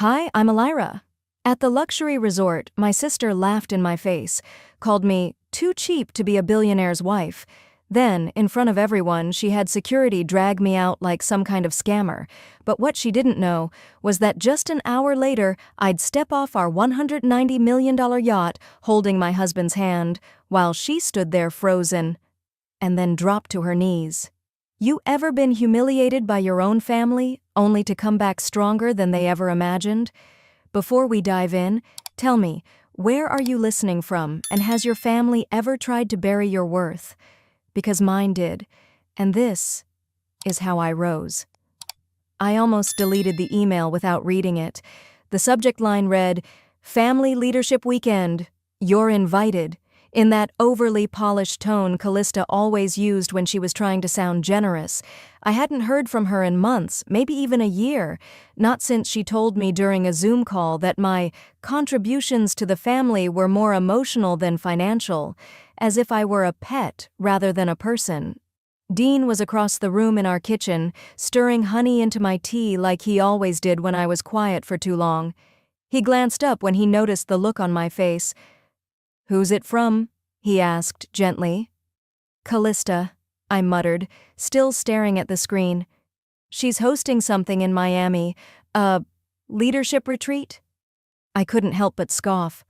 Hi, I'm Elira. At the luxury resort, my sister laughed in my face, called me too cheap to be a billionaire's wife. Then, in front of everyone, she had security drag me out like some kind of scammer. But what she didn't know was that just an hour later, I'd step off our $190 million yacht holding my husband's hand, while she stood there frozen, and then dropped to her knees. You ever been humiliated by your own family, only to come back stronger than they ever imagined? Before we dive in, tell me, where are you listening from, and has your family ever tried to bury your worth? Because mine did, and this is how I rose. I almost deleted the email without reading it. The subject line read, "Family Leadership Weekend. You're invited," in that overly polished tone Callista always used when she was trying to sound generous. I hadn't heard from her in months, maybe even a year, not since she told me during a Zoom call that my contributions to the family were more emotional than financial, as if I were a pet rather than a person. Dean was across the room in our kitchen, stirring honey into my tea like he always did when I was quiet for too long. He glanced up when he noticed the look on my face. "Who's it from?" he asked gently. "Callista," I muttered, still staring at the screen. "She's hosting something in Miami, a leadership retreat?" I couldn't help but scoff.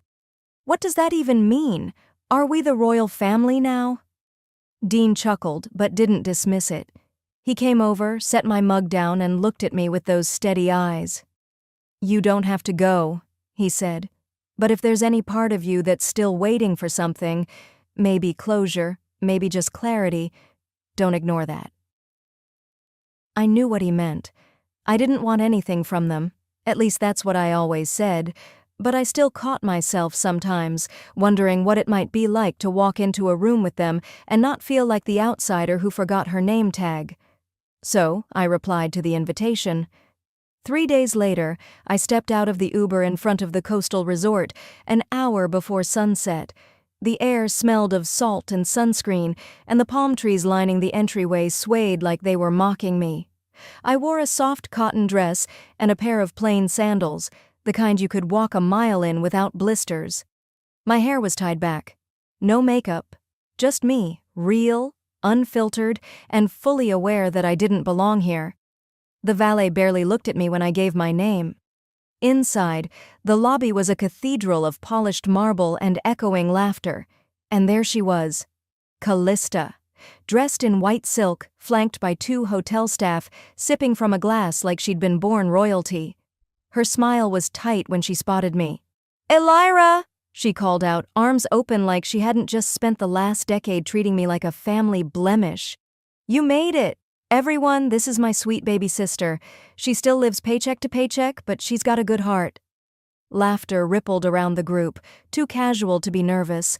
"What does that even mean? Are we the royal family now?" Dean chuckled, but didn't dismiss it. He came over, set my mug down, and looked at me with those steady eyes. "You don't have to go," he said. "But if there's any part of you that's still waiting for something, maybe closure, maybe just clarity, don't ignore that." I knew what he meant. I didn't want anything from them, at least that's what I always said, but I still caught myself sometimes, wondering what it might be like to walk into a room with them and not feel like the outsider who forgot her name tag. So, I replied to the invitation. 3 days later, I stepped out of the Uber in front of the coastal resort, an hour before sunset. The air smelled of salt and sunscreen, and the palm trees lining the entryway swayed like they were mocking me. I wore a soft cotton dress and a pair of plain sandals, the kind you could walk a mile in without blisters. My hair was tied back. No makeup. Just me, real, unfiltered, and fully aware that I didn't belong here. The valet barely looked at me when I gave my name. Inside, the lobby was a cathedral of polished marble and echoing laughter. And there she was, Callista, dressed in white silk, flanked by 2 hotel staff, sipping from a glass like she'd been born royalty. Her smile was tight when she spotted me. "Elira!" she called out, arms open like she hadn't just spent the last decade treating me like a family blemish. "You made it! Everyone, this is my sweet baby sister. She still lives paycheck to paycheck, but she's got a good heart." Laughter rippled around the group, too casual to be nervous.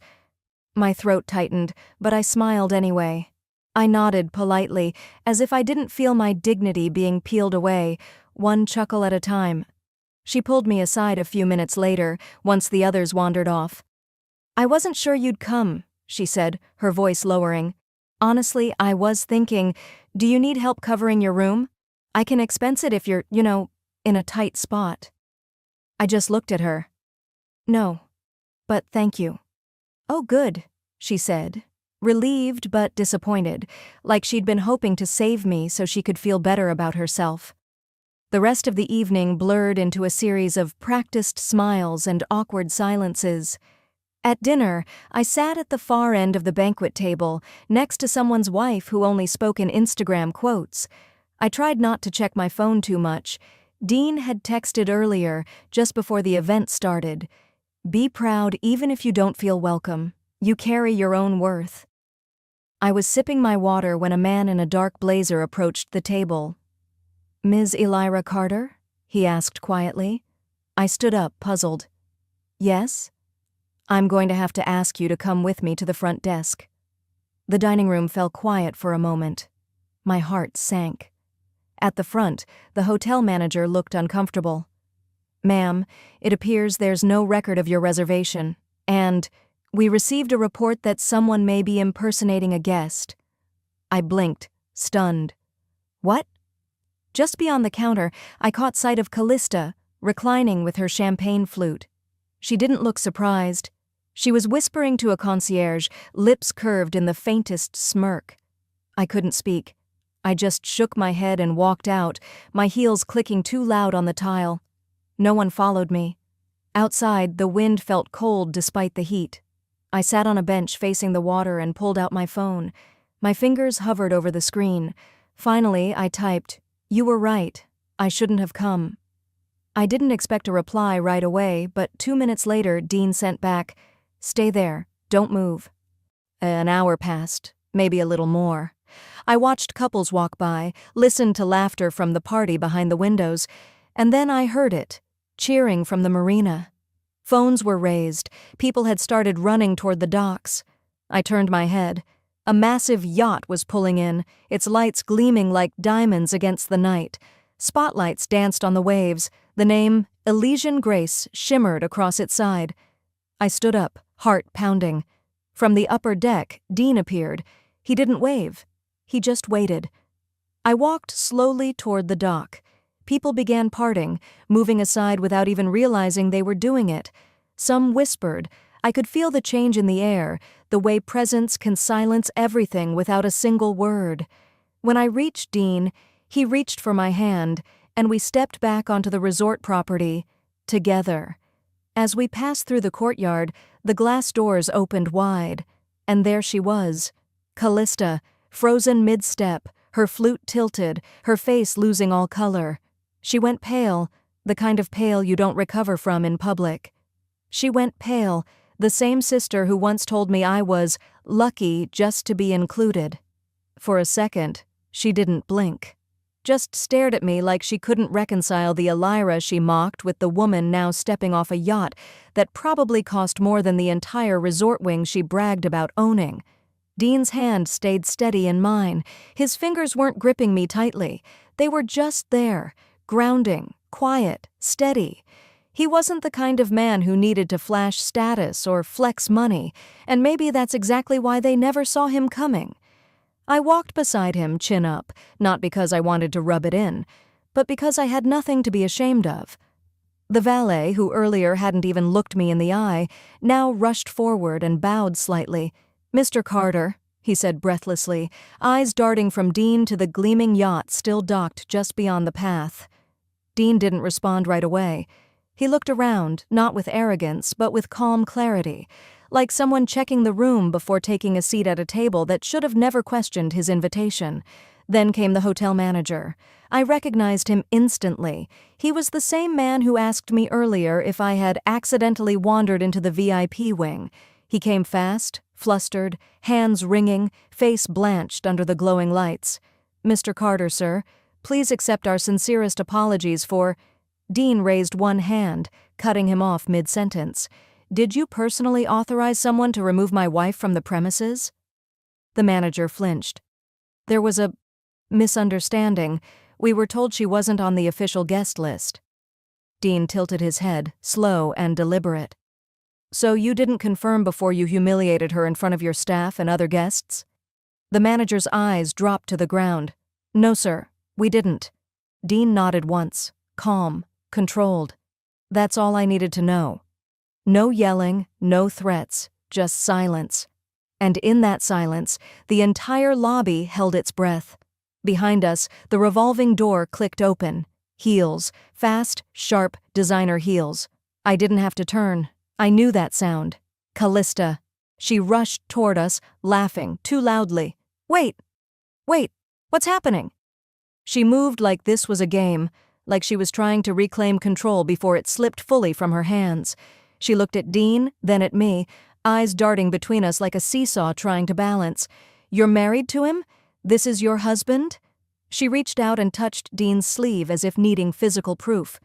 My throat tightened, but I smiled anyway. I nodded politely, as if I didn't feel my dignity being peeled away, one chuckle at a time. She pulled me aside a few minutes later, once the others wandered off. "I wasn't sure you'd come," she said, her voice lowering. "Honestly, I was thinking, do you need help covering your room? I can expense it if you're, in a tight spot." I just looked at her. "No, but thank you." "Oh, good," she said, relieved but disappointed, like she'd been hoping to save me so she could feel better about herself. The rest of the evening blurred into a series of practiced smiles and awkward silences. At dinner, I sat at the far end of the banquet table, next to someone's wife who only spoke in Instagram quotes. I tried not to check my phone too much. Dean had texted earlier, just before the event started. "Be proud even if you don't feel welcome. You carry your own worth." I was sipping my water when a man in a dark blazer approached the table. "Ms. Elira Carter?" he asked quietly. I stood up, puzzled. "Yes?" "I'm going to have to ask you to come with me to the front desk." The dining room fell quiet for a moment. My heart sank. At the front, the hotel manager looked uncomfortable. "Ma'am, it appears there's no record of your reservation, and we received a report that someone may be impersonating a guest." I blinked, stunned. "What?" Just beyond the counter, I caught sight of Callista, reclining with her champagne flute. She didn't look surprised. She was whispering to a concierge, lips curved in the faintest smirk. I couldn't speak. I just shook my head and walked out, my heels clicking too loud on the tile. No one followed me. Outside, the wind felt cold despite the heat. I sat on a bench facing the water and pulled out my phone. My fingers hovered over the screen. Finally, I typed, "You were right. I shouldn't have come." I didn't expect a reply right away, but 2 minutes later, Dean sent back, "Stay there. Don't move." An hour passed, maybe a little more. I watched couples walk by, listened to laughter from the party behind the windows, and then I heard it, cheering from the marina. Phones were raised. People had started running toward the docks. I turned my head. A massive yacht was pulling in, its lights gleaming like diamonds against the night. Spotlights danced on the waves. The name Elysian Grace shimmered across its side. I stood up, heart pounding. From the upper deck, Dean appeared. He didn't wave. He just waited. I walked slowly toward the dock. People began parting, moving aside without even realizing they were doing it. Some whispered. I could feel the change in the air, the way presence can silence everything without a single word. When I reached Dean, he reached for my hand, and we stepped back onto the resort property, together. As we passed through the courtyard, the glass doors opened wide, and there she was, Callista, frozen mid-step, her flute tilted, her face losing all color. She went pale, the kind of pale you don't recover from in public. She went pale, the same sister who once told me I was lucky just to be included. For a second, she didn't blink. Just stared at me like she couldn't reconcile the Elira she mocked with the woman now stepping off a yacht that probably cost more than the entire resort wing she bragged about owning. Dean's hand stayed steady in mine. His fingers weren't gripping me tightly. They were just there, grounding, quiet, steady. He wasn't the kind of man who needed to flash status or flex money, and maybe that's exactly why they never saw him coming. I walked beside him, chin up, not because I wanted to rub it in, but because I had nothing to be ashamed of. The valet, who earlier hadn't even looked me in the eye, now rushed forward and bowed slightly. "Mr. Carter," he said breathlessly, eyes darting from Dean to the gleaming yacht still docked just beyond the path. Dean didn't respond right away. He looked around, not with arrogance, but with calm clarity, like someone checking the room before taking a seat at a table that should have never questioned his invitation. Then came the hotel manager. I recognized him instantly. He was the same man who asked me earlier if I had accidentally wandered into the VIP wing. He came fast, flustered, hands wringing, face blanched under the glowing lights. "Mr. Carter, sir, please accept our sincerest apologies for—" Dean raised one hand, cutting him off mid-sentence. "Did you personally authorize someone to remove my wife from the premises?" The manager flinched. "There was a misunderstanding. We were told she wasn't on the official guest list." Dean tilted his head, slow and deliberate. "So you didn't confirm before you humiliated her in front of your staff and other guests?" The manager's eyes dropped to the ground. "No, sir, we didn't." Dean nodded once, calm, controlled. "That's all I needed to know." No yelling, no threats, just silence. And in that silence, the entire lobby held its breath. Behind us, the revolving door clicked open. Heels, fast, sharp, designer heels. I didn't have to turn. I knew that sound. Callista. She rushed toward us, laughing, too loudly. Wait, what's happening?" She moved like this was a game, like she was trying to reclaim control before it slipped fully from her hands. She looked at Dean, then at me, eyes darting between us like a seesaw trying to balance. "You're married to him? This is your husband?" She reached out and touched Dean's sleeve as if needing physical proof.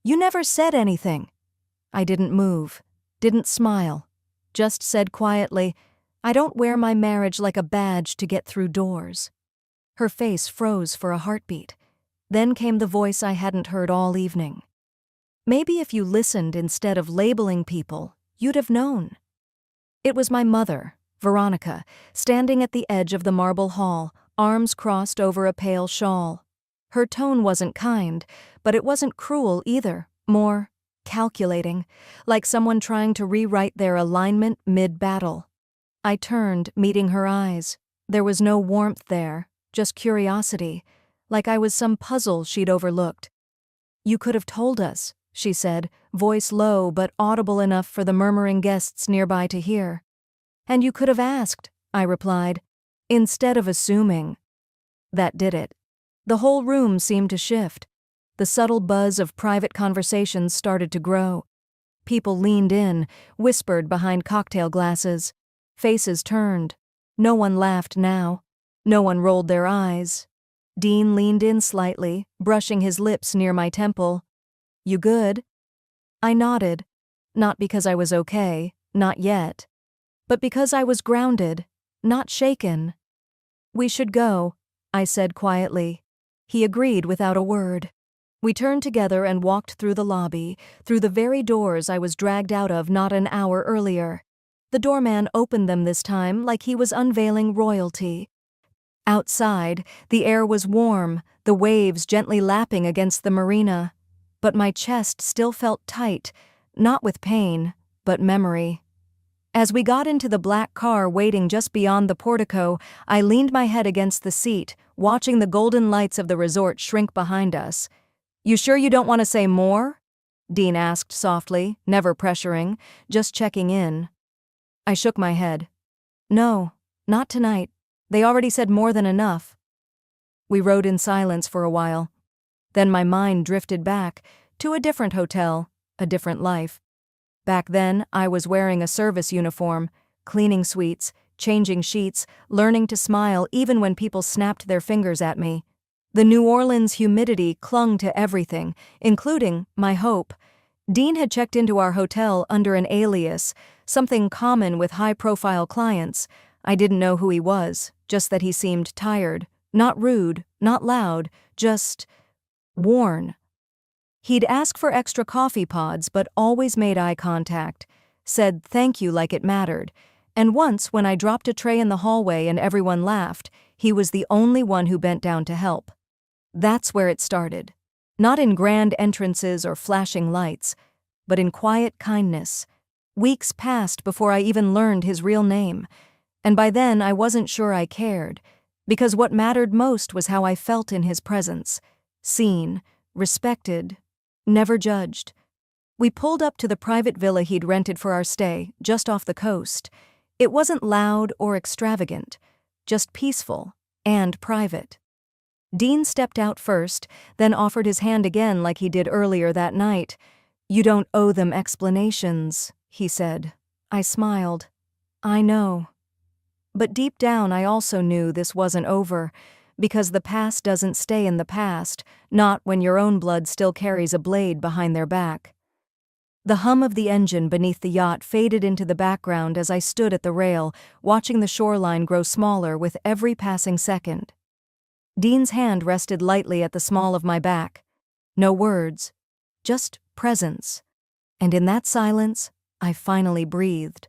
"You never said anything." I didn't move, didn't smile, just said quietly, "I don't wear my marriage like a badge to get through doors." Her face froze for a heartbeat. Then came the voice I hadn't heard all evening. "Maybe if you listened instead of labeling people, you'd have known." It was my mother, Veronica, standing at the edge of the marble hall, arms crossed over a pale shawl. Her tone wasn't kind, but it wasn't cruel either, more calculating, like someone trying to rewrite their alignment mid-battle. I turned, meeting her eyes. There was no warmth there, just curiosity, like I was some puzzle she'd overlooked. "You could have told us," she said, voice low but audible enough for the murmuring guests nearby to hear. "And you could have asked," I replied, "instead of assuming." That did it. The whole room seemed to shift. The subtle buzz of private conversations started to grow. People leaned in, whispered behind cocktail glasses. Faces turned. No one laughed now. No one rolled their eyes. Dean leaned in slightly, brushing his lips near my temple. "You good?" I nodded. Not because I was okay, not yet. But because I was grounded, not shaken. "We should go," I said quietly. He agreed without a word. We turned together and walked through the lobby, through the very doors I was dragged out of not an hour earlier. The doorman opened them this time like he was unveiling royalty. Outside, the air was warm, the waves gently lapping against the marina. But my chest still felt tight, not with pain, but memory. As we got into the black car waiting just beyond the portico, I leaned my head against the seat, watching the golden lights of the resort shrink behind us. "You sure you don't want to say more?" Dean asked softly, never pressuring, just checking in. I shook my head. "No, not tonight. They already said more than enough." We rode in silence for a while. Then my mind drifted back to a different hotel, a different life. Back then, I was wearing a service uniform, cleaning suites, changing sheets, learning to smile even when people snapped their fingers at me. The New Orleans humidity clung to everything, including my hope. Dean had checked into our hotel under an alias, something common with high-profile clients. I didn't know who he was, just that he seemed tired. Not rude, not loud, just worn. He'd ask for extra coffee pods but always made eye contact, said thank you like it mattered, and once when I dropped a tray in the hallway and everyone laughed, he was the only one who bent down to help. That's where it started. Not in grand entrances or flashing lights, but in quiet kindness. Weeks passed before I even learned his real name, and by then I wasn't sure I cared, because what mattered most was how I felt in his presence. Seen, respected, never judged. We pulled up to the private villa he'd rented for our stay, just off the coast. It wasn't loud or extravagant, just peaceful and private. Dean stepped out first, then offered his hand again like he did earlier that night. "You don't owe them explanations," he said. I smiled. "I know." But deep down I also knew this wasn't over, because the past doesn't stay in the past, not when your own blood still carries a blade behind their back. The hum of the engine beneath the yacht faded into the background as I stood at the rail, watching the shoreline grow smaller with every passing second. Dean's hand rested lightly at the small of my back. No words, just presence. And in that silence, I finally breathed.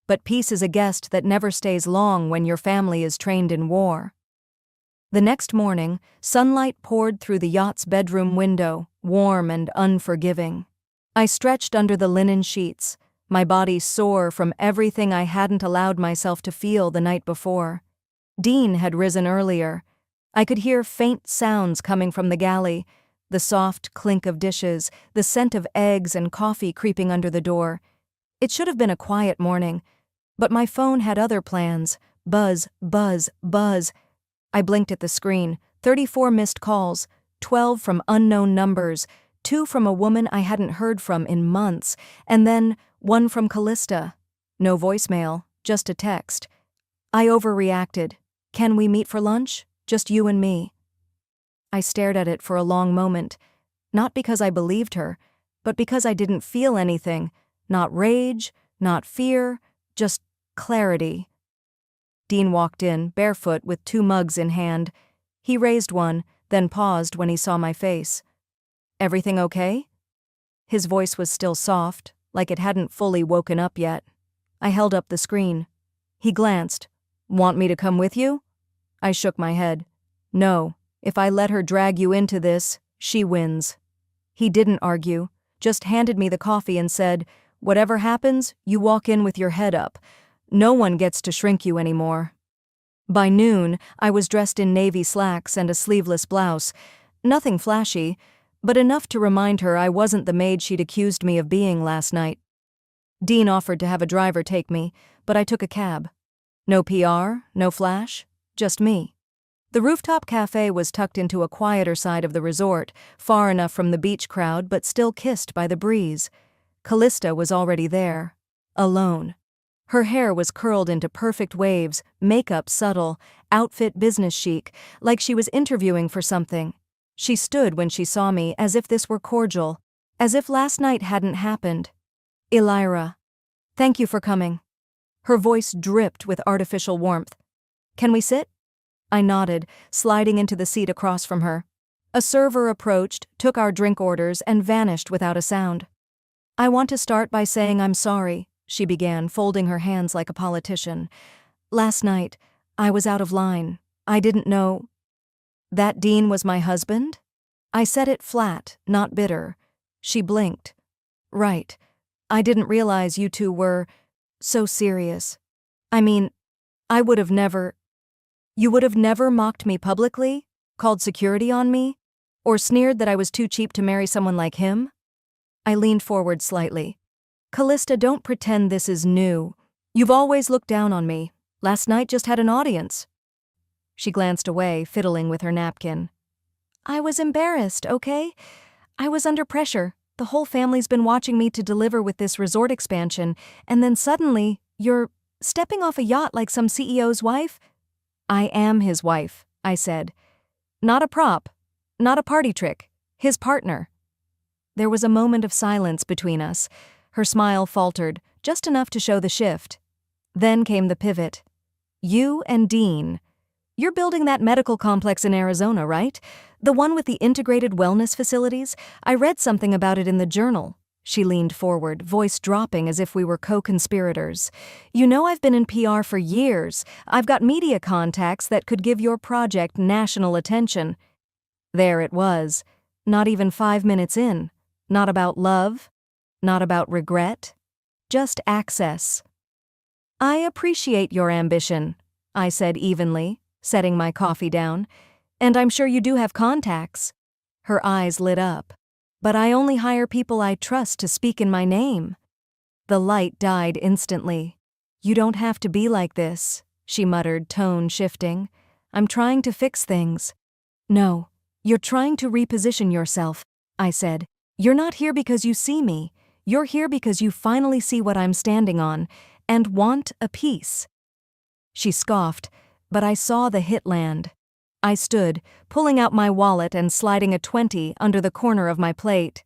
But peace is a guest that never stays long when your family is trained in war. The next morning, sunlight poured through the yacht's bedroom window, warm and unforgiving. I stretched under the linen sheets, my body sore from everything I hadn't allowed myself to feel the night before. Dean had risen earlier. I could hear faint sounds coming from the galley, the soft clink of dishes, the scent of eggs and coffee creeping under the door. It should have been a quiet morning, but my phone had other plans. Buzz, buzz, buzz. I blinked at the screen. 34 missed calls, 12 from unknown numbers, 2 from a woman I hadn't heard from in months, and then 1 from Callista. No voicemail, just a text. I overreacted. "Can we meet for lunch? Just you and me." I stared at it for a long moment, not because I believed her, but because I didn't feel anything, not rage, not fear, just clarity. Dean walked in, barefoot with 2 mugs in hand. He raised one, then paused when he saw my face. "Everything okay?" His voice was still soft, like it hadn't fully woken up yet. I held up the screen. He glanced. "Want me to come with you?" I shook my head. "No, if I let her drag you into this, she wins." He didn't argue, just handed me the coffee and said, "Whatever happens, you walk in with your head up. No one gets to shrink you anymore." By noon, I was dressed in navy slacks and a sleeveless blouse. Nothing flashy, but enough to remind her I wasn't the maid she'd accused me of being last night. Dean offered to have a driver take me, but I took a cab. No PR, no flash, just me. The rooftop cafe was tucked into a quieter side of the resort, far enough from the beach crowd but still kissed by the breeze. Callista was already there, alone. Her hair was curled into perfect waves, makeup subtle, outfit business chic, like she was interviewing for something. She stood when she saw me as if this were cordial, as if last night hadn't happened. "Elira, thank you for coming." Her voice dripped with artificial warmth. "Can we sit?" I nodded, sliding into the seat across from her. A server approached, took our drink orders, and vanished without a sound. "I want to start by saying I'm sorry," she began, folding her hands like a politician. "Last night, I was out of line. I didn't know." "That Dean was my husband?" I said it flat, not bitter. She blinked. "Right. I didn't realize you two were so serious. I mean, I would have never—" "You would have never mocked me publicly? Called security on me? Or sneered that I was too cheap to marry someone like him?" I leaned forward slightly. "Callista, don't pretend this is new. You've always looked down on me. Last night just had an audience." She glanced away, fiddling with her napkin. "I was embarrassed, okay? I was under pressure. The whole family's been watching me to deliver with this resort expansion, and then suddenly, you're stepping off a yacht like some CEO's wife?" "I am his wife," I said. "Not a prop, not a party trick, his partner." There was a moment of silence between us. Her smile faltered, just enough to show the shift. Then came the pivot. "You and Dean. You're building that medical complex in Arizona, right? The one with the integrated wellness facilities? I read something about it in the journal." She leaned forward, voice dropping as if we were co-conspirators. "You know I've been in PR for years. I've got media contacts that could give your project national attention." There it was. Not even 5 minutes in. Not about love. Not about regret. Just access. "I appreciate your ambition," I said evenly, setting my coffee down. "And I'm sure you do have contacts." Her eyes lit up. "But I only hire people I trust to speak in my name." The light died instantly. "You don't have to be like this," she muttered, tone shifting. "I'm trying to fix things." "No, you're trying to reposition yourself," I said. "You're not here because you see me. You're here because you finally see what I'm standing on, and want a piece." She scoffed, but I saw the hit land. I stood, pulling out my wallet and sliding a 20 under the corner of my plate.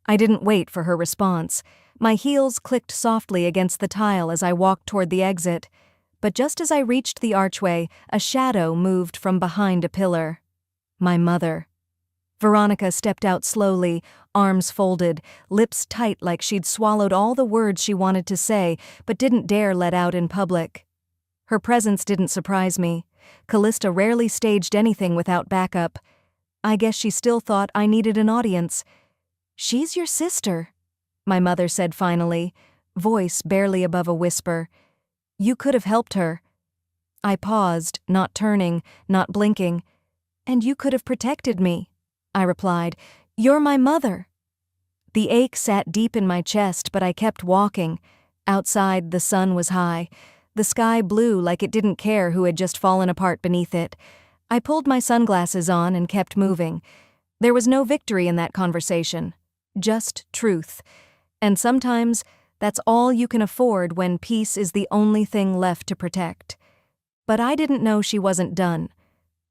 I didn't wait for her response. My heels clicked softly against the tile as I walked toward the exit. But just as I reached the archway, a shadow moved from behind a pillar. My mother. Veronica stepped out slowly, arms folded, lips tight like she'd swallowed all the words she wanted to say but didn't dare let out in public. Her presence didn't surprise me. Callista rarely staged anything without backup. I guess she still thought I needed an audience. "She's your sister," my mother said finally, voice barely above a whisper. "You could have helped her." I paused, not turning, not blinking. "And you could have protected me," I replied. "You're my mother." The ache sat deep in my chest, but I kept walking. Outside, the sun was high. The sky blue like it didn't care who had just fallen apart beneath it. I pulled my sunglasses on and kept moving. There was no victory in that conversation, just truth. And sometimes, that's all you can afford when peace is the only thing left to protect. But I didn't know she wasn't done.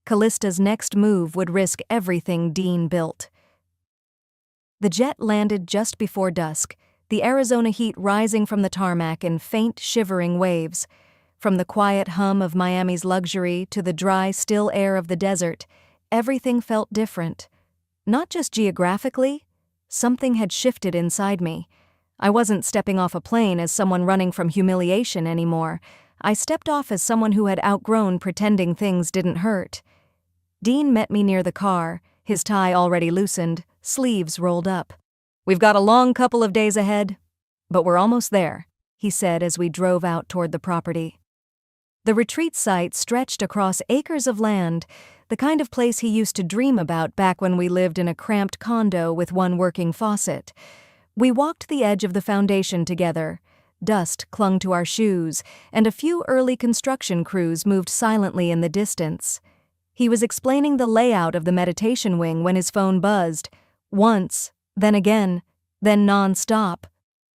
Callista's next move would risk everything Dean built. The jet landed just before dusk, the Arizona heat rising from the tarmac in faint, shivering waves. From the quiet hum of Miami's luxury to the dry, still air of the desert, everything felt different. Not just geographically, something had shifted inside me. I wasn't stepping off a plane as someone running from humiliation anymore. I stepped off as someone who had outgrown pretending things didn't hurt. Dean met me near the car, his tie already loosened, sleeves rolled up. We've got a long couple of days ahead, but we're almost there, he said as we drove out toward the property. The retreat site stretched across acres of land, the kind of place he used to dream about back when we lived in a cramped condo with one working faucet. We walked the edge of the foundation together. Dust clung to our shoes, and a few early construction crews moved silently in the distance. He was explaining the layout of the meditation wing when his phone buzzed. Once, then again, then non-stop.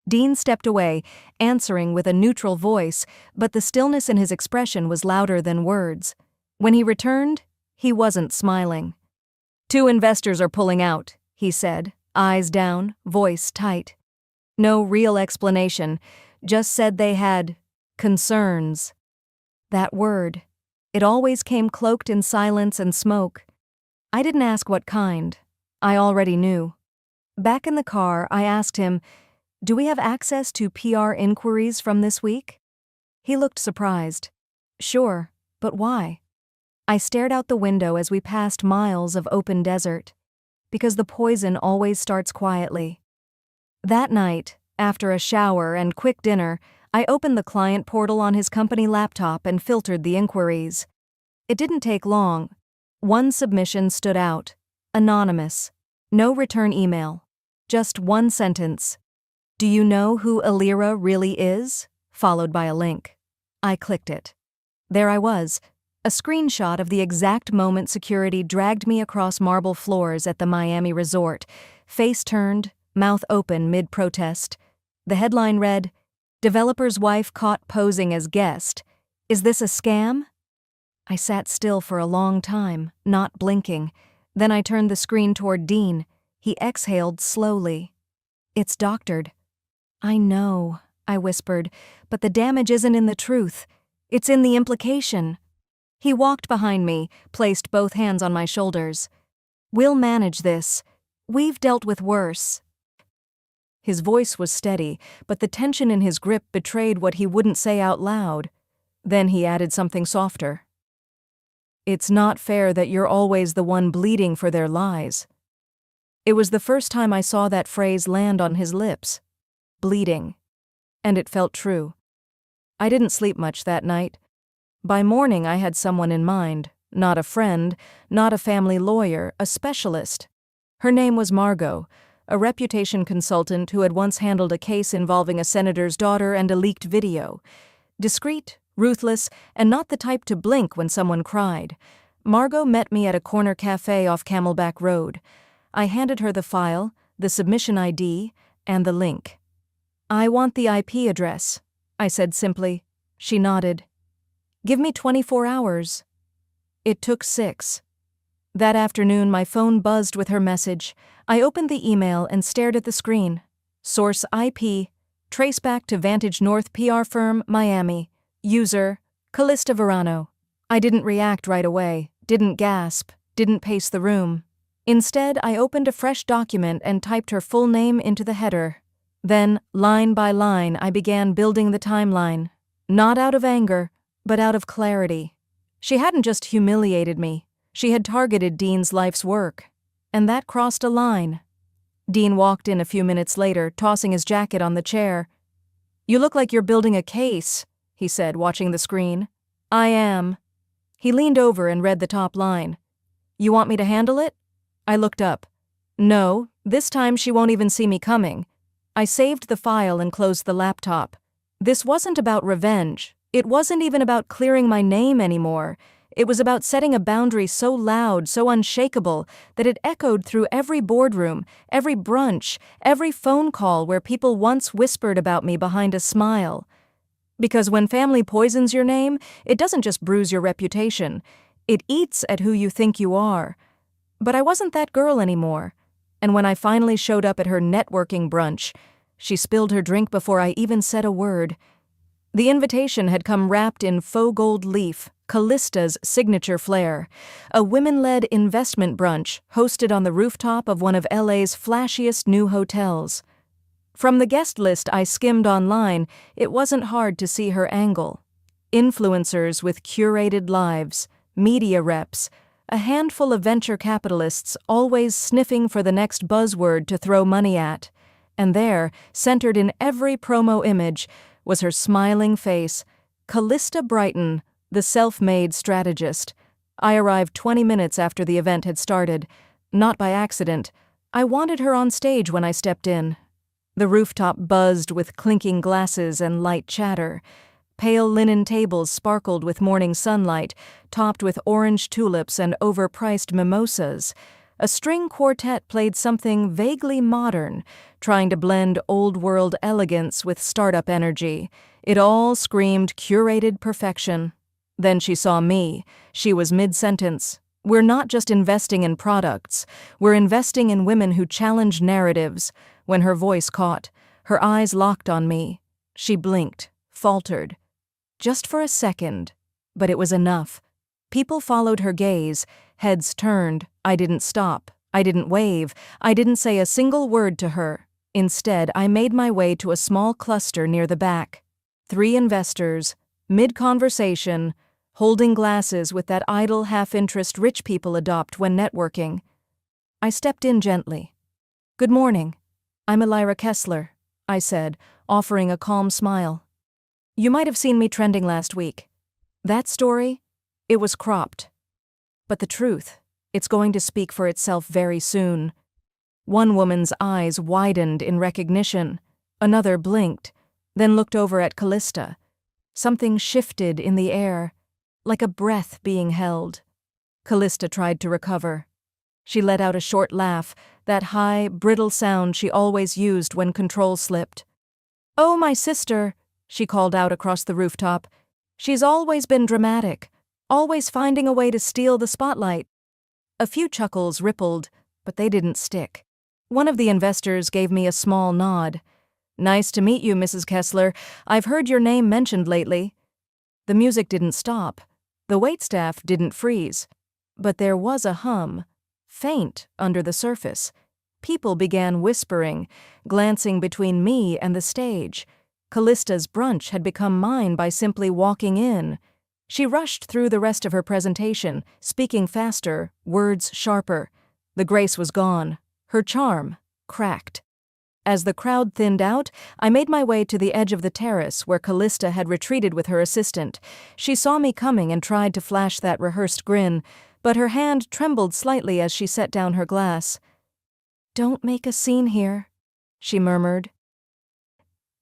Dean stepped away, answering with a neutral voice, but the stillness in his expression was louder than words. When he returned, he wasn't smiling. 2 investors are pulling out, he said, eyes down, voice tight. No real explanation, just said they had concerns. That word. It always came cloaked in silence and smoke. I didn't ask what kind. I already knew. Back in the car, I asked him, "Do we have access to PR inquiries from this week?" He looked surprised. "Sure, but why?" I stared out the window as we passed miles of open desert. Because the poison always starts quietly. That night, after a shower and quick dinner, I opened the client portal on his company laptop and filtered the inquiries. It didn't take long. One submission stood out. Anonymous. No return email. Just one sentence. "Do you know who Alira really is?" Followed by a link. I clicked it. There I was. A screenshot of the exact moment security dragged me across marble floors at the Miami resort, face turned, mouth open mid-protest. The headline read, "Developer's wife caught posing as guest. Is this a scam?" I sat still for a long time, not blinking. Then I turned the screen toward Dean. He exhaled slowly. "It's doctored." "I know," I whispered, "but the damage isn't in the truth. It's in the implication." He walked behind me, placed both hands on my shoulders. "We'll manage this. We've dealt with worse." His voice was steady, but the tension in his grip betrayed what he wouldn't say out loud. Then he added something softer. "It's not fair that you're always the one bleeding for their lies." It was the first time I saw that phrase land on his lips. Bleeding. And it felt true. I didn't sleep much that night. By morning I had someone in mind. Not a friend, not a family lawyer, a specialist. Her name was Margot, a reputation consultant who had once handled a case involving a senator's daughter and a leaked video. Discreet, ruthless, and not the type to blink when someone cried. Margot met me at a corner cafe off Camelback Road. I handed her the file, the submission ID, and the link. "I want the IP address," I said simply. She nodded. "Give me 24 hours. It took 6. That afternoon my phone buzzed with her message. I opened the email and stared at the screen. Source IP, trace back to Vantage North PR firm, Miami. User, Callista Verano. I didn't react right away, didn't gasp, didn't pace the room. Instead, I opened a fresh document and typed her full name into the header. Then, line by line, I began building the timeline. Not out of anger, but out of clarity. She hadn't just humiliated me. She had targeted Dean's life's work. And that crossed a line. Dean walked in a few minutes later, tossing his jacket on the chair. "You look like you're building a case," he said, watching the screen. "I am." He leaned over and read the top line. "You want me to handle it?" I looked up. "No, this time she won't even see me coming." I saved the file and closed the laptop. This wasn't about revenge. It wasn't even about clearing my name anymore. It was about setting a boundary so loud, so unshakable, that it echoed through every boardroom, every brunch, every phone call where people once whispered about me behind a smile. Because when family poisons your name, it doesn't just bruise your reputation. It eats at who you think you are. But I wasn't that girl anymore. And when I finally showed up at her networking brunch, she spilled her drink before I even said a word. The invitation had come wrapped in faux gold leaf, Callista's signature flair, a women-led investment brunch hosted on the rooftop of one of LA's flashiest new hotels. From the guest list I skimmed online, it wasn't hard to see her angle. Influencers with curated lives, media reps, a handful of venture capitalists always sniffing for the next buzzword to throw money at. And there, centered in every promo image, was her smiling face, Callista Brighton, the self-made strategist. I arrived 20 minutes after the event had started. Not by accident. I wanted her on stage when I stepped in. The rooftop buzzed with clinking glasses and light chatter. Pale linen tables sparkled with morning sunlight, topped with orange tulips and overpriced mimosas. A string quartet played something vaguely modern, trying to blend old-world elegance with startup energy. It all screamed curated perfection. Then she saw me. She was mid-sentence. We're not just investing in products. We're investing in women who challenge narratives. When her voice caught, her eyes locked on me. She blinked, faltered. Just for a second. But it was enough. People followed her gaze, heads turned. I didn't stop. I didn't wave. I didn't say a single word to her. Instead, I made my way to a small cluster near the back. 3 investors, mid-conversation, holding glasses with that idle half-interest rich people adopt when networking. I stepped in gently. "Good morning. I'm Elira Kessler," I said, offering a calm smile. "You might have seen me trending last week. That story? It was cropped. But the truth, it's going to speak for itself very soon." One woman's eyes widened in recognition. Another blinked, then looked over at Callista. Something shifted in the air, like a breath being held. Callista tried to recover. She let out a short laugh, that high, brittle sound she always used when control slipped. "Oh, my sister," she called out across the rooftop. "She's always been dramatic, always finding a way to steal the spotlight." A few chuckles rippled, but they didn't stick. One of the investors gave me a small nod. "Nice to meet you, Mrs. Kessler. I've heard your name mentioned lately." The music didn't stop. The waitstaff didn't freeze. But there was a hum, faint under the surface. People began whispering, glancing between me and the stage. Callista's brunch had become mine by simply walking in. She rushed through the rest of her presentation, speaking faster, words sharper. The grace was gone. Her charm cracked. As the crowd thinned out, I made my way to the edge of the terrace where Callista had retreated with her assistant. She saw me coming and tried to flash that rehearsed grin, but her hand trembled slightly as she set down her glass. "Don't make a scene here," she murmured.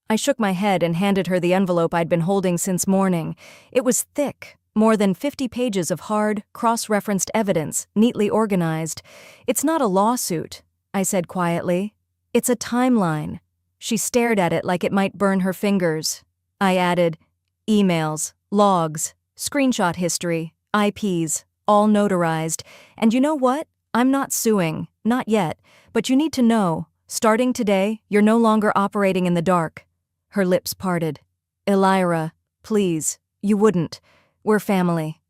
I shook my head and handed her the envelope I'd been holding since morning. It was thick, more than 50 pages of hard, cross-referenced evidence, neatly organized. "It's not a lawsuit," I said quietly. "It's a timeline." She stared at it like it might burn her fingers. I added, "Emails, logs, screenshot history, IPs, all notarized. And you know what? I'm not suing, not yet, but you need to know, starting today, you're no longer operating in the dark." Her lips parted. "Elira, please, you wouldn't. We're family."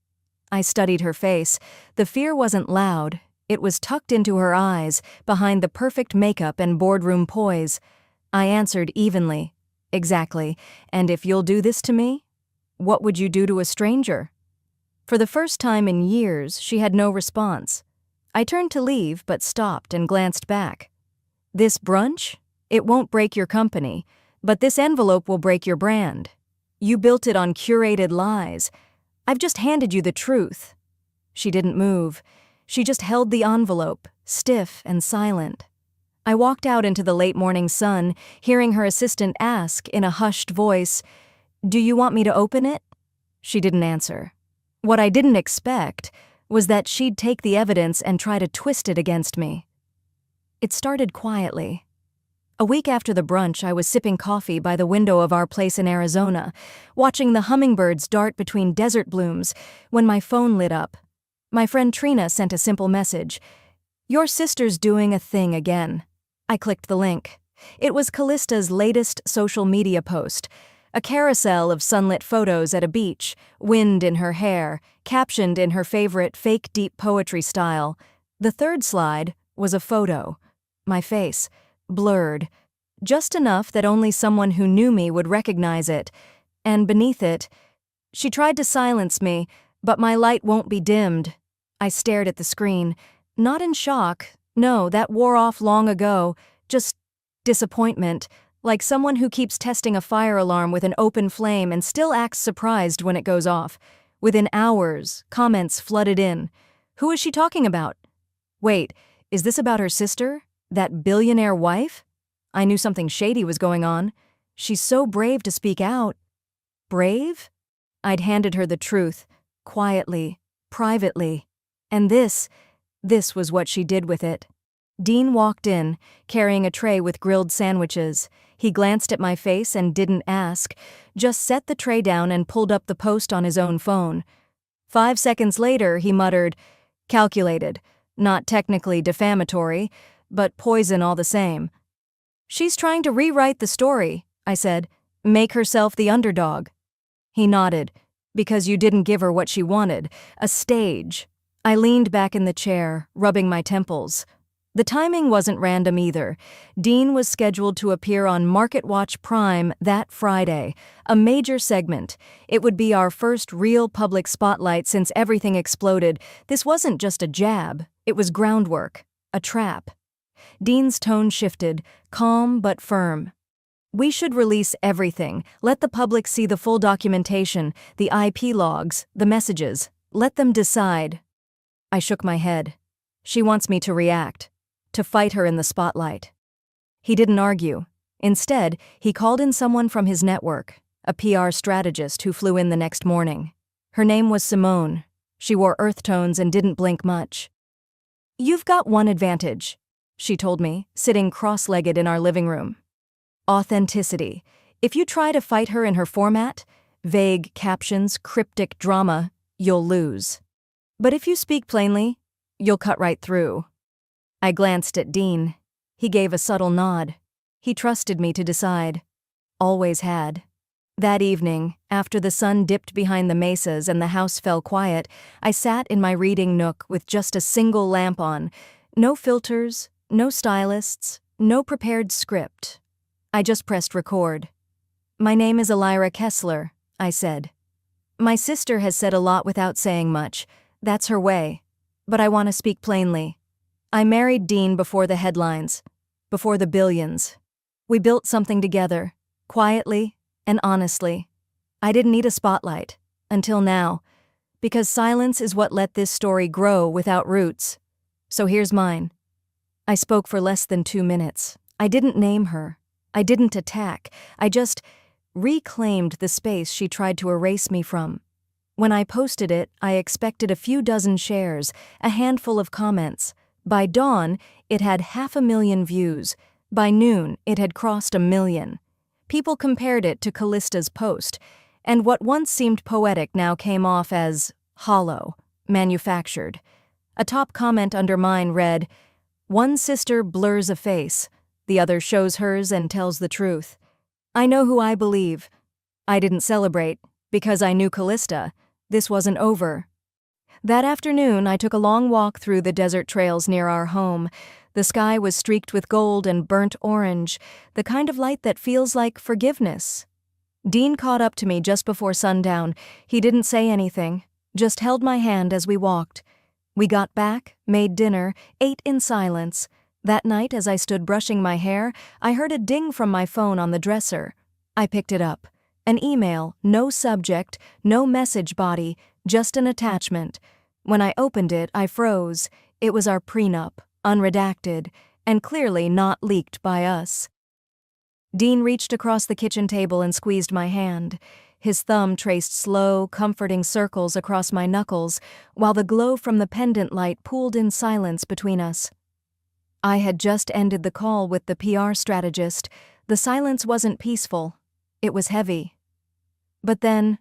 I studied her face. The fear wasn't loud. It was tucked into her eyes, behind the perfect makeup and boardroom poise. I answered evenly, "Exactly. And if you'll do this to me, what would you do to a stranger?" For the first time in years, she had no response. I turned to leave, but stopped and glanced back. "This brunch? It won't break your company, but this envelope will break your brand. You built it on curated lies. I've just handed you the truth." She didn't move. She just held the envelope, stiff and silent. I walked out into the late morning sun, hearing her assistant ask in a hushed voice, "Do you want me to open it?" She didn't answer. What I didn't expect was that she'd take the evidence and try to twist it against me. It started quietly. A week after the brunch, I was sipping coffee by the window of our place in Arizona, watching the hummingbirds dart between desert blooms, when my phone lit up. My friend Trina sent a simple message. "Your sister's doing a thing again." I clicked the link. It was Callista's latest social media post, a carousel of sunlit photos at a beach, wind in her hair, captioned in her favorite fake deep poetry style. The third slide was a photo. My face, blurred, just enough that only someone who knew me would recognize it. And beneath it, "She tried to silence me, but my light won't be dimmed." I stared at the screen, not in shock. No, that wore off long ago. Just Disappointment, like someone who keeps testing a fire alarm with an open flame and still acts surprised when it goes off. Within hours, comments flooded in. Who is she talking about? Wait, is this about her sister? That billionaire wife? I knew something shady was going on. She's so brave to speak out. Brave? I'd handed her the truth, quietly, privately. And this was what she did with it. Dean walked in, carrying a tray with grilled sandwiches. He glanced at my face and didn't ask, just set the tray down and pulled up the post on his own phone. 5 seconds later, he muttered, "Calculated. Not technically defamatory, but poison all the same." "She's trying to rewrite the story," I said. "Make herself the underdog." He nodded. "Because you didn't give her what she wanted, a stage." I leaned back in the chair, rubbing my temples. The timing wasn't random either. Dean was scheduled to appear on MarketWatch Prime that Friday, a major segment. It would be our first real public spotlight since everything exploded. This wasn't just a jab, it was groundwork, a trap. Dean's tone shifted, calm but firm. "We should release everything. Let the public see the full documentation, the IP logs, the messages. Let them decide." I shook my head. "She wants me to react. To fight her in the spotlight." He didn't argue. Instead, he called in someone from his network, a PR strategist who flew in the next morning. Her name was Simone. She wore earth tones and didn't blink much. "You've got one advantage," she told me, sitting cross-legged in our living room. "Authenticity. If you try to fight her in her format, vague captions, cryptic drama, you'll lose. But if you speak plainly, you'll cut right through." I glanced at Dean. He gave a subtle nod. He trusted me to decide. Always had. That evening, after the sun dipped behind the mesas and the house fell quiet, I sat in my reading nook with just a single lamp on. No filters, no stylists, no prepared script. I just pressed record. "My name is Elira Kessler," I said. "My sister has said a lot without saying much. That's her way. But I want to speak plainly. I married Dean before the headlines, before the billions. We built something together, quietly and honestly. I didn't need a spotlight, until now, because silence is what let this story grow without roots. So here's mine." I spoke for less than 2 minutes. I didn't name her. I didn't attack. I just reclaimed the space she tried to erase me from. When I posted it, I expected a few dozen shares, a handful of comments. By dawn, it had 500,000 views. By noon, it had crossed 1 million. People compared it to Callista's post, and what once seemed poetic now came off as hollow, manufactured. A top comment under mine read, "One sister blurs a face, the other shows hers and tells the truth." I know who I believe. I didn't celebrate, because I knew Callista. This wasn't over. That afternoon, I took a long walk through the desert trails near our home. The sky was streaked with gold and burnt orange, the kind of light that feels like forgiveness. Dean caught up to me just before sundown. He didn't say anything, just held my hand as we walked. We got back, made dinner, ate in silence. That night, as I stood brushing my hair, I heard a ding from my phone on the dresser. I picked it up. An email, no subject, no message body, just an attachment. When I opened it, I froze. It was our prenup, unredacted, and clearly not leaked by us. Dean reached across the kitchen table and squeezed my hand. His thumb traced slow, comforting circles across my knuckles, while the glow from the pendant light pooled in silence between us. I had just ended the call with the PR strategist. The silence wasn't peaceful. It was heavy. But then,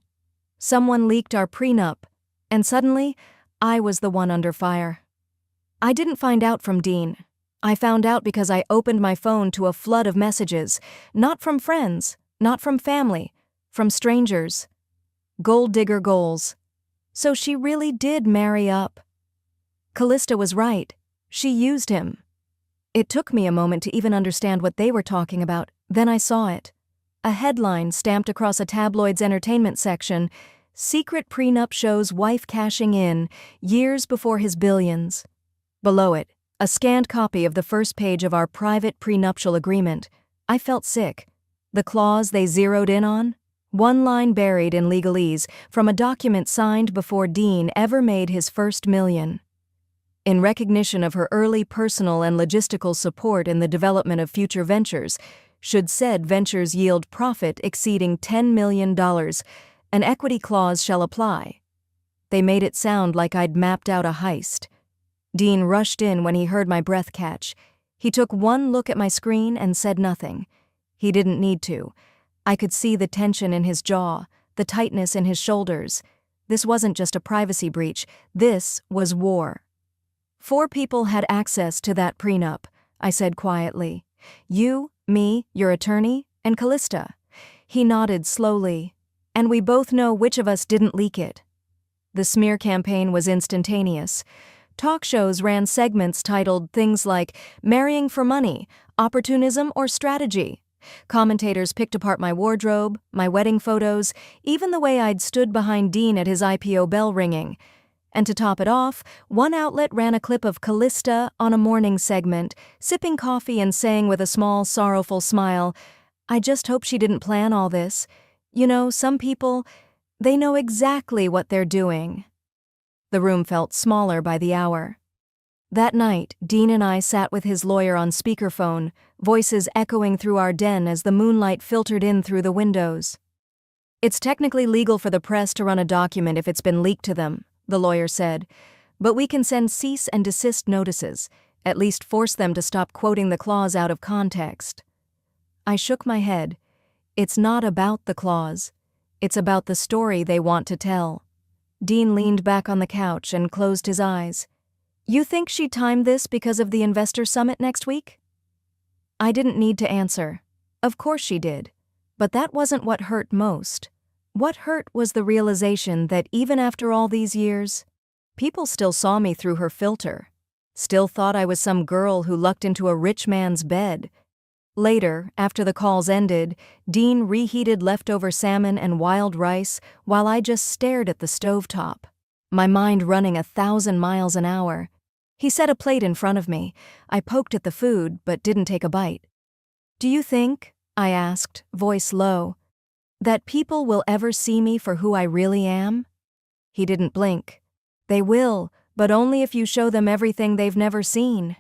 someone leaked our prenup, and suddenly, I was the one under fire. I didn't find out from Dean. I found out because I opened my phone to a flood of messages, not from friends, not from family, from strangers. Gold digger goals. So she really did marry up. Callista was right. She used him. It took me a moment to even understand what they were talking about. Then I saw it. A headline stamped across a tabloid's entertainment section, "Secret prenup shows wife cashing in, years before his billions." Below it, A scanned copy of the first page of our private prenuptial agreement. I felt sick. The clause they zeroed in on? One line buried in legalese from a document signed before Dean ever made his first million. In recognition of her early personal and logistical support in the development of future ventures, should said ventures yield profit exceeding $10 million, an equity clause shall apply. They made it sound like I'd mapped out a heist. Dean rushed in when he heard my breath catch. He took one look at my screen and said nothing. He didn't need to. I could see the tension in his jaw, the tightness in his shoulders. This wasn't just a privacy breach. This was war. 4 people had access to that prenup, I said quietly. You, me, your attorney, and Callista. He nodded slowly. And we both know which of us didn't leak it. The smear campaign was instantaneous. Talk shows ran segments titled things like Marrying for Money, Opportunism or Strategy. Commentators picked apart my wardrobe, my wedding photos, even the way I'd stood behind Dean at his IPO bell ringing. And to top it off, one outlet ran a clip of Callista on a morning segment, sipping coffee and saying with a small, sorrowful smile, "I just hope she didn't plan all this. You know, some people, they know exactly what they're doing." The room felt smaller by the hour. That night, Dean and I sat with his lawyer on speakerphone, voices echoing through our den as the moonlight filtered in through the windows. "It's technically legal for the press to run a document if it's been leaked to them," the lawyer said, "but we can send cease and desist notices, at least force them to stop quoting the clause out of context." I shook my head. It's not about the clause. It's about the story they want to tell. Dean leaned back on the couch and closed his eyes. "You think she timed this because of the investor summit next week?" I didn't need to answer. Of course she did. But that wasn't what hurt most. What hurt was the realization that even after all these years, people still saw me through her filter, still thought I was some girl who lucked into a rich man's bed. Later, after the calls ended, Dean reheated leftover salmon and wild rice while I just stared at the stovetop, my mind running 1,000 miles an hour. He set a plate in front of me. I poked at the food but didn't take a bite. "Do you think," I asked, voice low, "that people will ever see me for who I really am?" He didn't blink. "They will, but only if you show them everything they've never seen."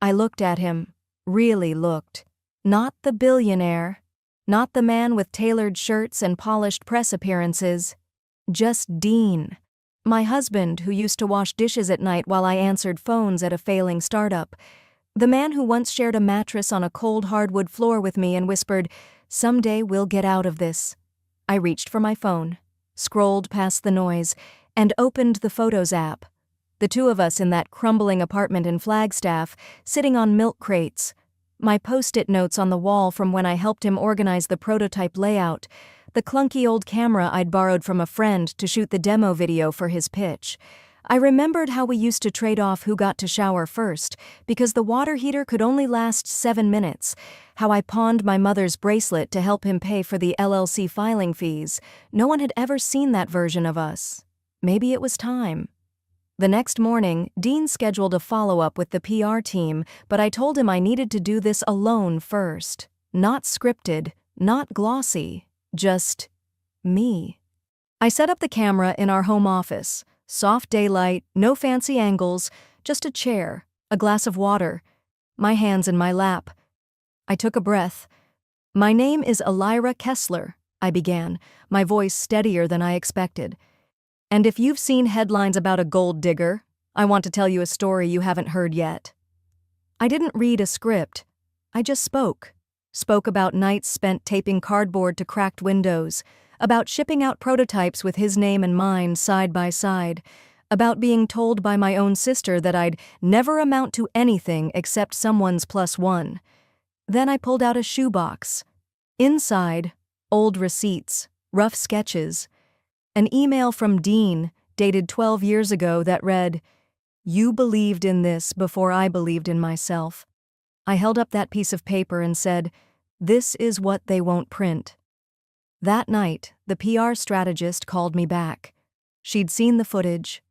I looked at him, really looked. Not the billionaire, not the man with tailored shirts and polished press appearances. Just Dean, my husband who used to wash dishes at night while I answered phones at a failing startup. The man who once shared a mattress on a cold hardwood floor with me and whispered, "Someday we'll get out of this." I reached for my phone, scrolled past the noise, and opened the Photos app. The 2 of us in that crumbling apartment in Flagstaff, sitting on milk crates. My post-it notes on the wall from when I helped him organize the prototype layout. The clunky old camera I'd borrowed from a friend to shoot the demo video for his pitch. I remembered how we used to trade off who got to shower first, because the water heater could only last 7 minutes, how I pawned my mother's bracelet to help him pay for the LLC filing fees. No one had ever seen that version of us. Maybe it was time. The next morning, Dean scheduled a follow-up with the PR team, but I told him I needed to do this alone first. Not scripted, not glossy, just me. I set up the camera in our home office. Soft daylight, no fancy angles, just a chair, a glass of water, my hands in my lap. I took a breath. "My name is Elira Kessler," I began, my voice steadier than I expected. "And if you've seen headlines about a gold digger, I want to tell you a story you haven't heard yet." I didn't read a script. I just spoke. Spoke about nights spent taping cardboard to cracked windows, about shipping out prototypes with his name and mine side by side, about being told by my own sister that I'd never amount to anything except someone's +1. Then I pulled out a shoebox. Inside, old receipts, rough sketches, an email from Dean, dated 12 years ago, that read, "You believed in this before I believed in myself." I held up that piece of paper and said, "This is what they won't print." That night, the PR strategist called me back. She'd seen the footage.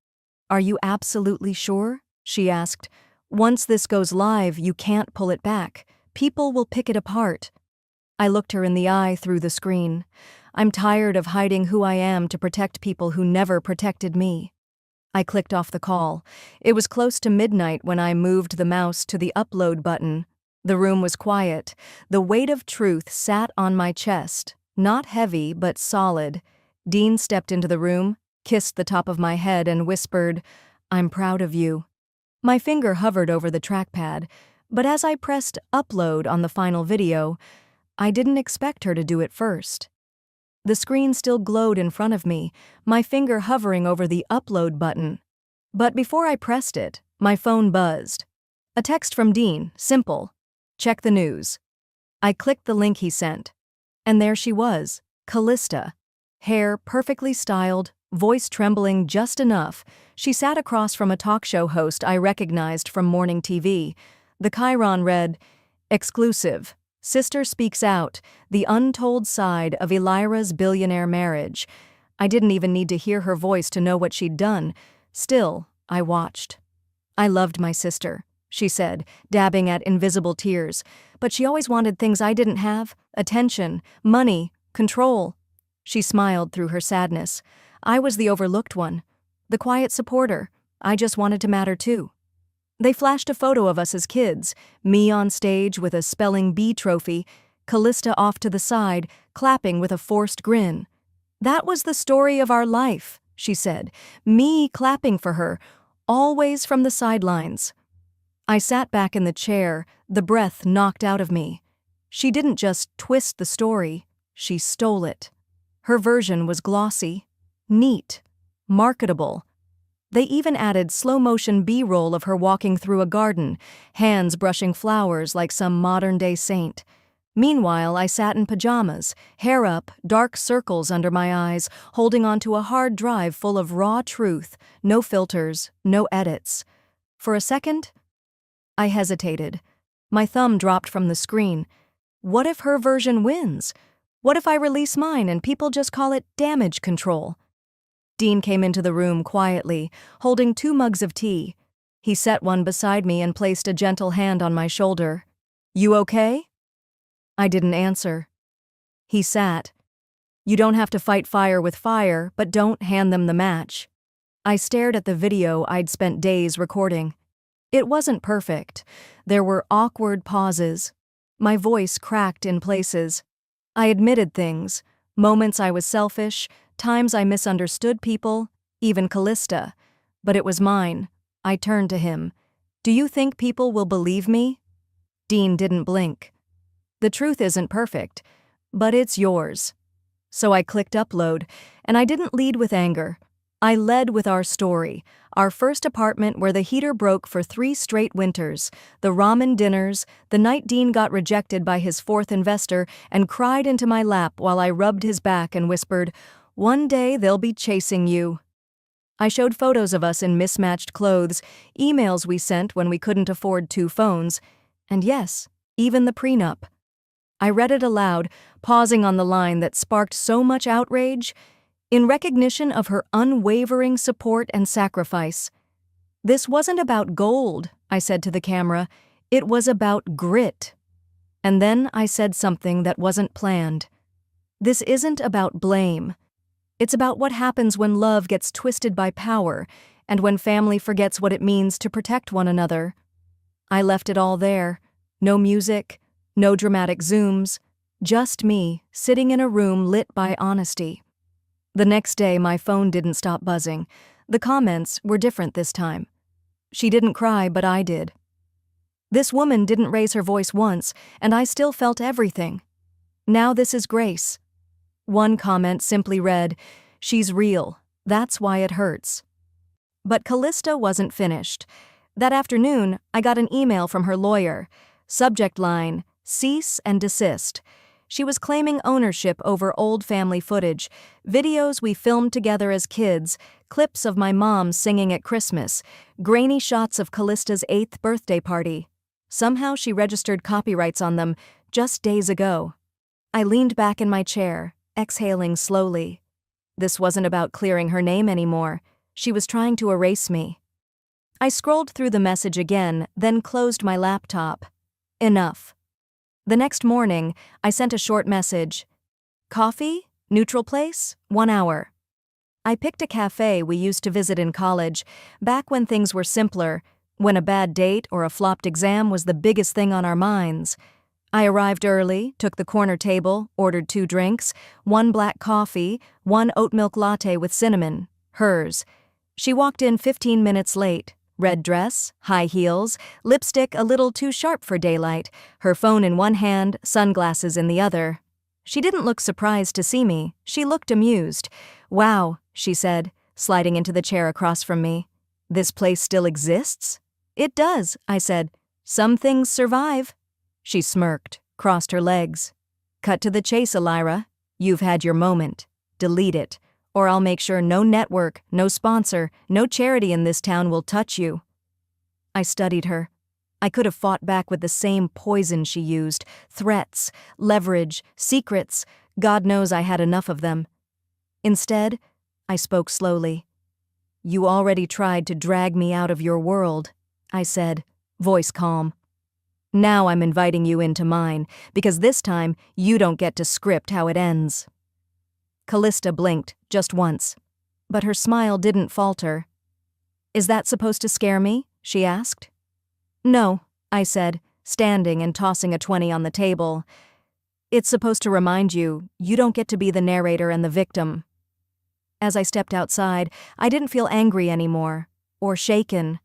"Are you absolutely sure?" she asked. Once this goes live, you can't pull it back. People will pick it apart. I looked her in the eye through the screen. I'm tired of hiding who I am to protect people who never protected me. I clicked off the call. It was close to midnight when I moved the mouse to the upload button. The room was quiet. The weight of truth sat on my chest, not heavy but solid. Dean stepped into the room, kissed the top of my head, and whispered, "I'm proud of you." My finger hovered over the trackpad, but as I pressed upload on the final video, I didn't expect her to do it first. The screen still glowed in front of me, my finger hovering over the upload button. But before I pressed it, my phone buzzed. A text from Dean, simple. "Check the news." I clicked the link he sent. And there she was, Callista. Hair perfectly styled, voice trembling just enough. She sat across from a talk show host I recognized from morning TV. The chyron read, "Exclusive. Sister speaks out, the untold side of Elira's billionaire marriage." I didn't even need to hear her voice to know what she'd done. Still, I watched. "I loved my sister," she said, dabbing at invisible tears. "But she always wanted things I didn't have: attention, money, control." She smiled through her sadness. "I was the overlooked one, the quiet supporter. I just wanted to matter too." They flashed a photo of us as kids, me on stage with a spelling bee trophy, Callista off to the side, clapping with a forced grin. "That was the story of our life," she said, me clapping for her, always from the sidelines. I sat back in the chair, the breath knocked out of me. She didn't just twist the story, she stole it. Her version was glossy, neat, marketable. They even added slow-motion B-roll of her walking through a garden, hands brushing flowers like some modern-day saint. Meanwhile, I sat in pajamas, hair up, dark circles under my eyes, holding onto a hard drive full of raw truth, no filters, no edits. For a second, I hesitated. My thumb dropped from the screen. What if her version wins? What if I release mine and people just call it damage control? Dean came into the room quietly, holding 2 mugs of tea. He set one beside me and placed a gentle hand on my shoulder. "You okay?" I didn't answer. He sat. "You don't have to fight fire with fire, but don't hand them the match." I stared at the video I'd spent days recording. It wasn't perfect. There were awkward pauses. My voice cracked in places. I admitted things, moments I was selfish, times I misunderstood people, even Callista. But it was mine. I turned to him. "Do you think people will believe me?" Dean didn't blink. "The truth isn't perfect, but it's yours." So I clicked upload, and I didn't lead with anger. I led with our story, our first apartment where the heater broke for 3 straight winters, the ramen dinners, the night Dean got rejected by his 4th investor and cried into my lap while I rubbed his back and whispered, "One day they'll be chasing you." I showed photos of us in mismatched clothes, emails we sent when we couldn't afford 2 phones, and yes, even the prenup. I read it aloud, pausing on the line that sparked so much outrage. "In recognition of her unwavering support and sacrifice." This wasn't about gold, I said to the camera. It was about grit. And then I said something that wasn't planned. This isn't about blame. It's about what happens when love gets twisted by power and when family forgets what it means to protect one another. I left it all there. No music, no dramatic zooms, just me sitting in a room lit by honesty. The next day, my phone didn't stop buzzing. The comments were different this time. She didn't cry, but I did. This woman didn't raise her voice once, and I still felt everything. Now this is Grace. One comment simply read, "She's real. That's why it hurts." But Callista wasn't finished. That afternoon, I got an email from her lawyer. Subject line, "Cease and desist." She was claiming ownership over old family footage, videos we filmed together as kids, clips of my mom singing at Christmas, grainy shots of Callista's 8th birthday party. Somehow she registered copyrights on them just days ago. I leaned back in my chair, exhaling slowly. This wasn't about clearing her name anymore. She was trying to erase me. I scrolled through the message again, then closed my laptop. Enough. The next morning, I sent a short message. Coffee? Neutral place? 1 hour. I picked a cafe we used to visit in college, back when things were simpler, when a bad date or a flopped exam was the biggest thing on our minds. I arrived early, took the corner table, ordered 2 drinks, 1 black coffee, 1 oat milk latte with cinnamon, hers. She walked in 15 minutes late. Red dress, high heels, lipstick a little too sharp for daylight, her phone in one hand, sunglasses in the other. She didn't look surprised to see me. She looked amused. "Wow," she said, sliding into the chair across from me. "This place still exists?" "It does," I said. "Some things survive." She smirked, crossed her legs. "Cut to the chase, Elira. You've had your moment. Delete it, or I'll make sure no network, no sponsor, no charity in this town will touch you." I studied her. I could have fought back with the same poison she used, threats, leverage, secrets. God knows I had enough of them. Instead, I spoke slowly. "You already tried to drag me out of your world," I said, voice calm. "Now I'm inviting you into mine, because this time you don't get to script how it ends." Callista blinked, just once. But her smile didn't falter. "Is that supposed to scare me?" she asked. "No," I said, standing and tossing a 20 on the table. "It's supposed to remind you, you don't get to be the narrator and the victim." As I stepped outside, I didn't feel angry anymore, or shaken.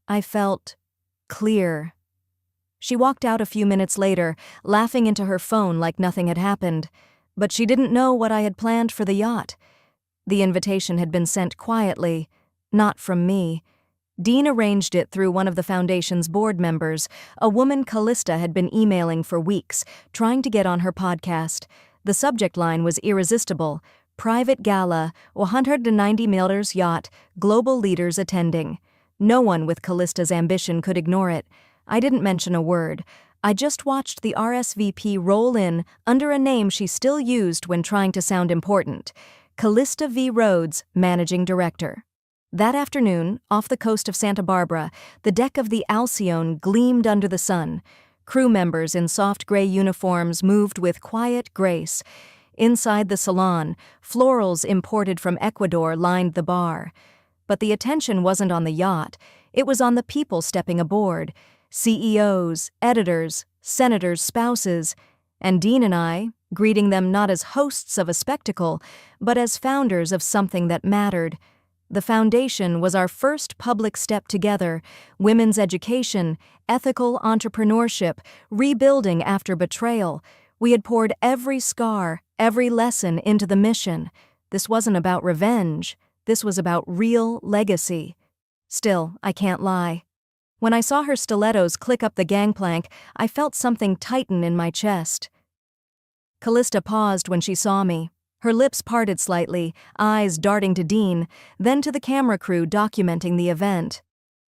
I felt clear. She walked out a few minutes later, laughing into her phone like nothing had happened. But she didn't know what I had planned for the yacht. The invitation had been sent quietly, not from me. Dean arranged it through one of the foundation's board members, a woman Callista had been emailing for weeks, trying to get on her podcast. The subject line was irresistible: "Private Gala, 190 Millers Yacht, Global Leaders Attending." No one with Callista's ambition could ignore it. I didn't mention a word. I just watched the RSVP roll in under a name she still used when trying to sound important: Callista V. Rhodes, Managing Director. That afternoon, off the coast of Santa Barbara, the deck of the Alcyone gleamed under the sun. Crew members in soft gray uniforms moved with quiet grace. Inside the salon, florals imported from Ecuador lined the bar. But the attention wasn't on the yacht. It was on the people stepping aboard. CEOs, editors, senators' spouses, and Dean and I, greeting them not as hosts of a spectacle, but as founders of something that mattered. The foundation was our first public step together: women's education, ethical entrepreneurship, rebuilding after betrayal. We had poured every scar, every lesson into the mission. This wasn't about revenge. This was about real legacy. Still, I can't lie. When I saw her stilettos click up the gangplank, I felt something tighten in my chest. Callista paused when she saw me. Her lips parted slightly, eyes darting to Dean, then to the camera crew documenting the event.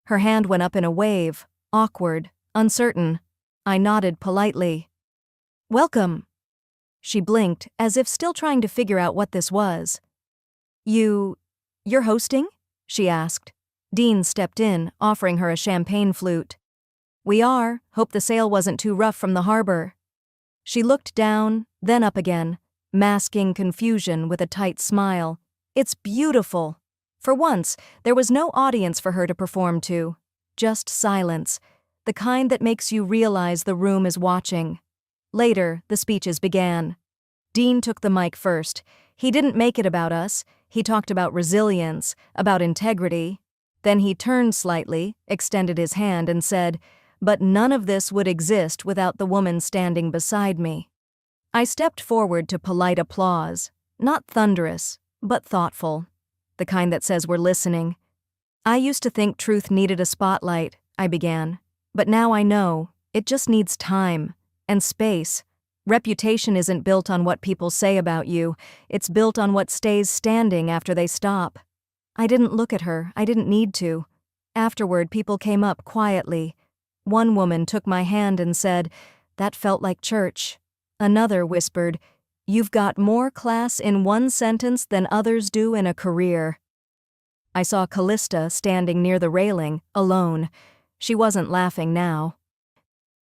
Her hand went up in a wave, awkward, uncertain. I nodded politely. "Welcome." She blinked, as if still trying to figure out what this was. You're hosting?" she asked. Dean stepped in, offering her a champagne flute. "We are. Hope the sail wasn't too rough from the harbor." She looked down, then up again, masking confusion with a tight smile. "It's beautiful." For once, there was no audience for her to perform to. Just silence, the kind that makes you realize the room is watching. Later, the speeches began. Dean took the mic first. He didn't make it about us. He talked about resilience, about integrity. Then he turned slightly, extended his hand, and said, "But none of this would exist without the woman standing beside me." I stepped forward to polite applause, not thunderous, but thoughtful, the kind that says we're listening. "I used to think truth needed a spotlight," I began, "but now I know it just needs time and space. Reputation isn't built on what people say about you, it's built on what stays standing after they stop." I didn't look at her, I didn't need to. Afterward, people came up quietly. One woman took my hand and said, "That felt like church." Another whispered, "You've got more class in one sentence than others do in a career." I saw Callista standing near the railing, alone. She wasn't laughing now.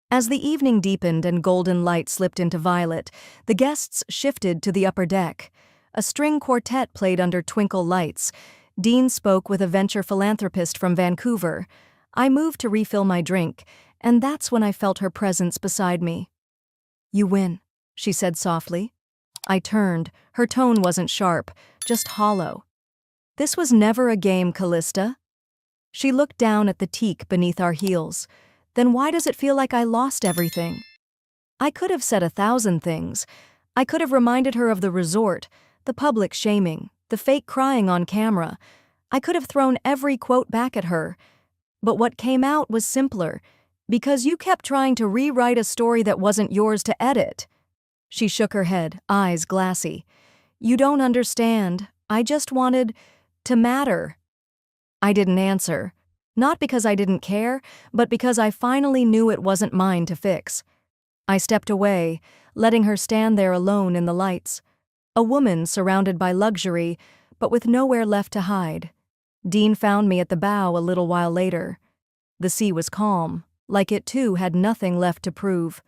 As the evening deepened and golden light slipped into violet, the guests shifted to the upper deck. A string quartet played under twinkle lights. Dean spoke with a venture philanthropist from Vancouver. I moved to refill my drink, and that's when I felt her presence beside me. "You win," she said softly. I turned. Her tone wasn't sharp, just hollow. "This was never a game, Callista." She looked down at the teak beneath our heels. "Then why does it feel like I lost everything?" I could have said 1,000 things. I could have reminded her of the resort, the public shaming, the fake crying on camera. I could have thrown every quote back at her. But what came out was simpler, because you kept trying to rewrite a story that wasn't yours to edit. She shook her head, eyes glassy. "You don't understand. I just wanted to matter." I didn't answer. Not because I didn't care, but because I finally knew it wasn't mine to fix. I stepped away, letting her stand there alone in the lights. A woman surrounded by luxury, but with nowhere left to hide. Dean found me at the bow a little while later. The sea was calm, like it too had nothing left to prove.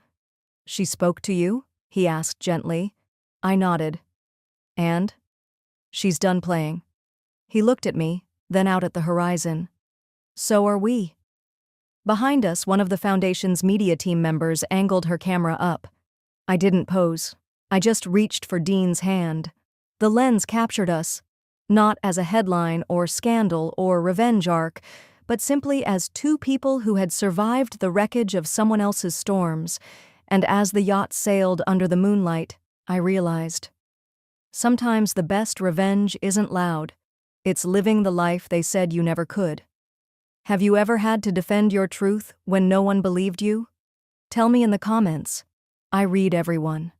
"She spoke to you?" he asked gently. I nodded. "And?" "She's done playing." He looked at me, then out at the horizon. "So are we." Behind us, one of the Foundation's media team members angled her camera up. I didn't pose. I just reached for Dean's hand. The lens captured us, not as a headline or scandal or revenge arc, but simply as two people who had survived the wreckage of someone else's storms. And as the yacht sailed under the moonlight, I realized. Sometimes the best revenge isn't loud. It's living the life they said you never could. Have you ever had to defend your truth when no one believed you? Tell me in the comments. I read everyone.